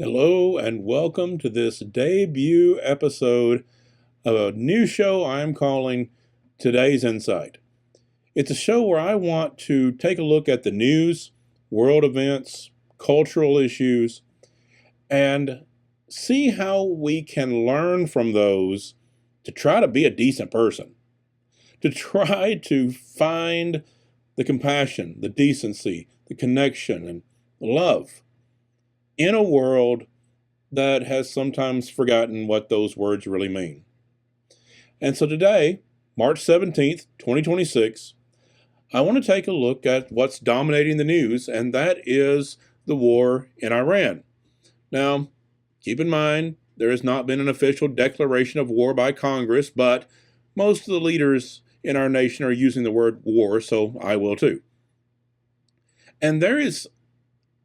Hello and welcome to this debut episode of a new show I'm calling Today's Insight. It's a show where I want to take a look at the news, world events, cultural issues, and see how we can learn from those to try to be a decent person, to try to find the compassion, the decency, the connection, and the love in a world that has sometimes forgotten what those words really mean. And so today, March 17th, 2026, I want to take a look at what's dominating the news, and that is the war in Iran. Now, keep in mind, there has not been an official declaration of war by Congress, but most of the leaders in our nation are using the word war, so I will too. And there is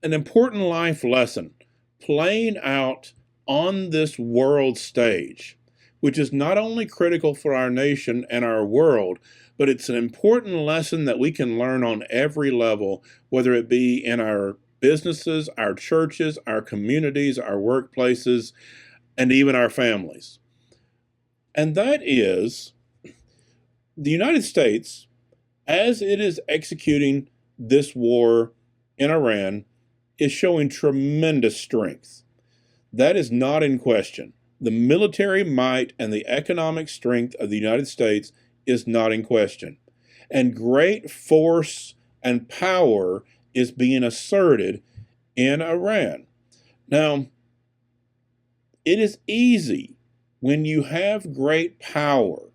an important life lesson playing out on this world stage, which is not only critical for our nation and our world, but it's an important lesson that we can learn on every level, whether it be in our businesses, our churches, our communities, our workplaces, and even our families. And that is the United States, as it is executing this war in Iran, is showing tremendous strength. That is not in question. The military might and the economic strength of the United States is not in question. And great force and power is being asserted in Iran. Now, it is easy when you have great power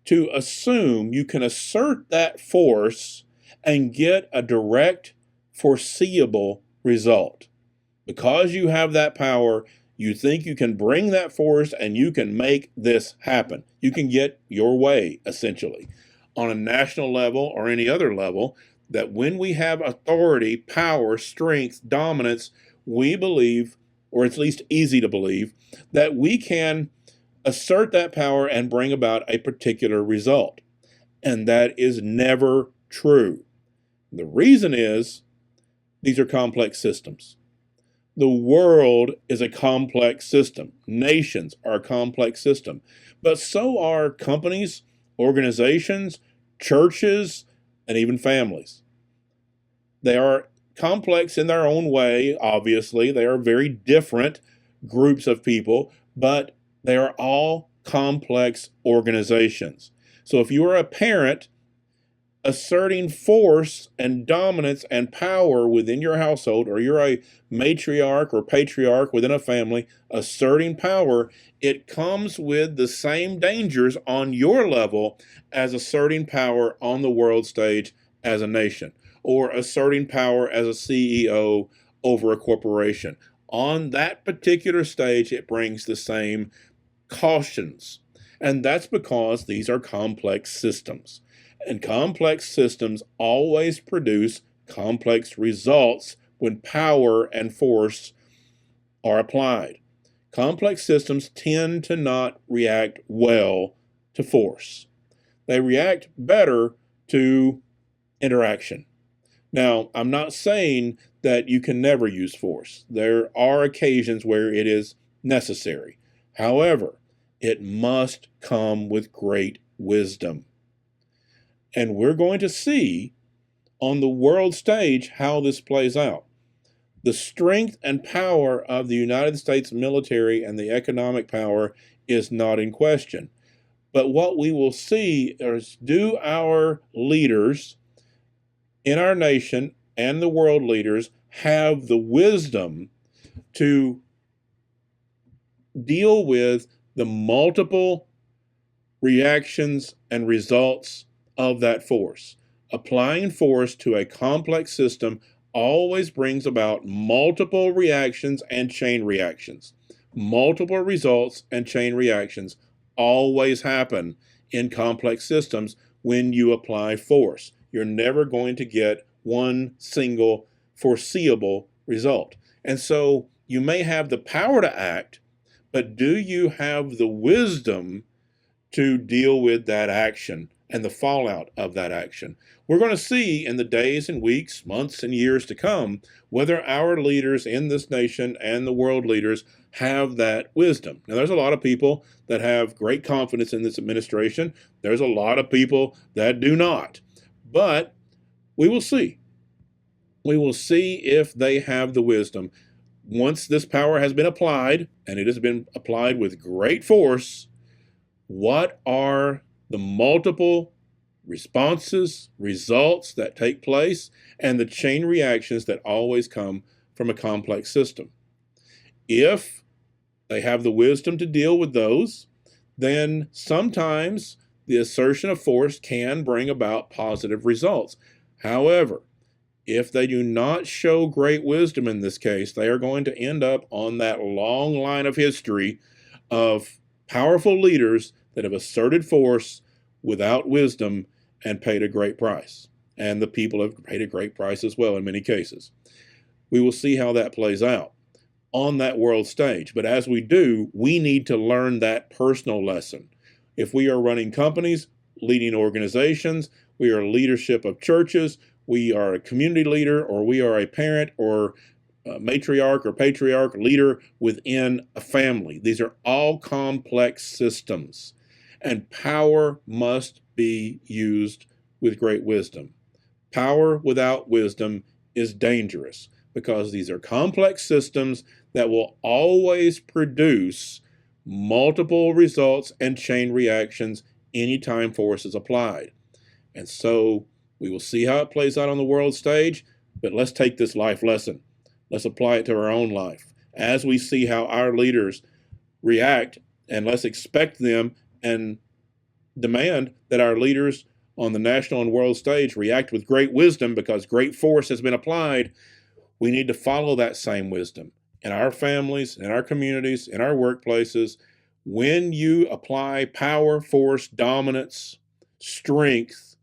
to assume you can assert that force and get a direct, foreseeable result. Because you have that power, you think you can bring that force and you can make this happen. You can get your way, essentially, on a national level or any other level, that when we have authority, power, strength, dominance, we believe, or it's at least easy to believe, that we can assert that power and bring about a particular result. And that is never true. The reason is these are complex systems. The world is a complex system. Nations are a complex system. But so are companies, organizations, churches, and even families. They are complex in their own way, obviously. They are very different groups of people, but they are all complex organizations. So if you are a parent, asserting force and dominance and power within your household, or you're a matriarch or patriarch within a family, asserting power, it comes with the same dangers on your level as asserting power on the world stage as a nation, or asserting power as a CEO over a corporation. On that particular stage, it brings the same cautions. And that's because these are complex systems. And complex systems always produce complex results when power and force are applied. Complex systems tend to not react well to force. They react better to interaction. Now, I'm not saying that you can never use force. There are occasions where it is necessary. However, it must come with great wisdom. And we're going to see on the world stage how this plays out. The strength and power of the United States military and the economic power is not in question. But what we will see is, do our leaders in our nation and the world leaders have the wisdom to deal with the multiple reactions and results of that force? Applying force to a complex system always brings about multiple reactions and chain reactions. Multiple results and chain reactions always happen in complex systems when you apply force. You're never going to get one single foreseeable result. And so you may have the power to act, but do you have the wisdom to deal with that action and the fallout of that action. We're going to see in the days and weeks, months, and years to come whether our leaders in this nation and the world leaders have that wisdom. Now, there's a lot of people that have great confidence in this administration. There's a lot of people that do not. But we will see. We will see if they have the wisdom. Once this power has been applied, and it has been applied with great force, what are the multiple responses, results that take place, and the chain reactions that always come from a complex system? If they have the wisdom to deal with those, then sometimes the assertion of force can bring about positive results. However, if they do not show great wisdom in this case, they are going to end up on that long line of history of powerful leaders that have asserted force without wisdom and paid a great price. And the people have paid a great price as well in many cases. We will see how that plays out on that world stage. But as we do, we need to learn that personal lesson. If we are running companies, leading organizations, we are leadership of churches, we are a community leader, or we are a parent or a matriarch or patriarch leader within a family. These are all complex systems, and power must be used with great wisdom. Power without wisdom is dangerous because these are complex systems that will always produce multiple results and chain reactions anytime force is applied. And so we will see how it plays out on the world stage, but let's take this life lesson. Let's apply it to our own life. As we see how our leaders react, and let's expect them and demand that our leaders on the national and world stage react with great wisdom because great force has been applied. We need to follow that same wisdom in our families, in our communities, in our workplaces. When you apply power, force, dominance, strength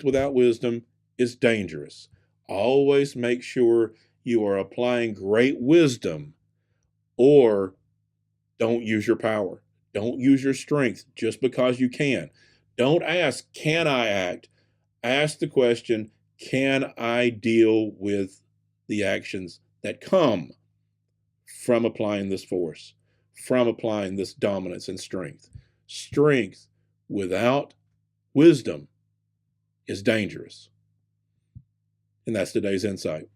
without wisdom is dangerous. Always make sure you are applying great wisdom, or don't use your power. Don't use your strength just because you can. Don't ask, can I act? Ask the question, can I deal with the actions that come from applying this force, from applying this dominance and strength? Strength without wisdom is dangerous. And that's today's insight.